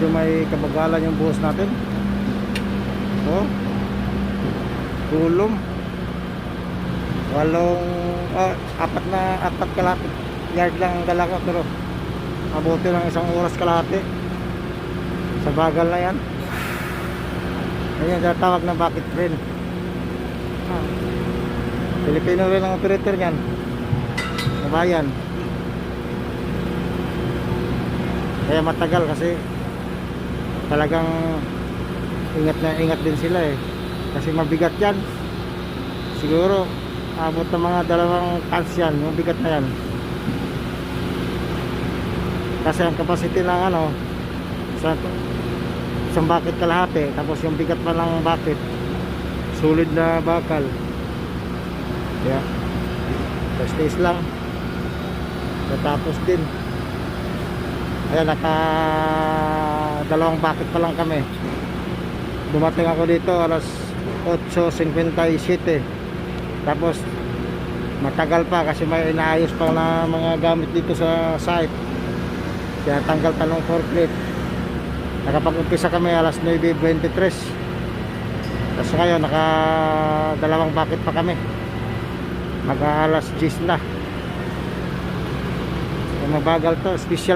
medyo may kabagalan yung buhos natin. Oh, gulong apat kalahati yard lang ang dala ko, pero mabuti ng 1 oras kalahati sa bagal na yan. Ayan, tawag na bucket train. Pilipino rin ang operator niyan, kabayan. Kaya matagal kasi talagang ingat na ingat din sila eh, kasi mabigat yan. Siguro abot ng mga 2 tons yan, yung bigat na yan. Kasi ang capacity ng isang bucket kalahati, tapos yung bigat pa ng bucket, solid na bakal. Yeah, prestige lang. Tapos din, ayan, naka 2 bucket pa lang kami. Dumating ako dito alas 8:57. Tapos matagal pa kasi may inaayos pa na mga gamit dito sa site. Kaya tanggal pa ng forklift. Nakapag-umpisa kami alas 9:23. Tapos ngayon naka 2 bucket pa kami. Mag alas 10 na. Mabagal to, special.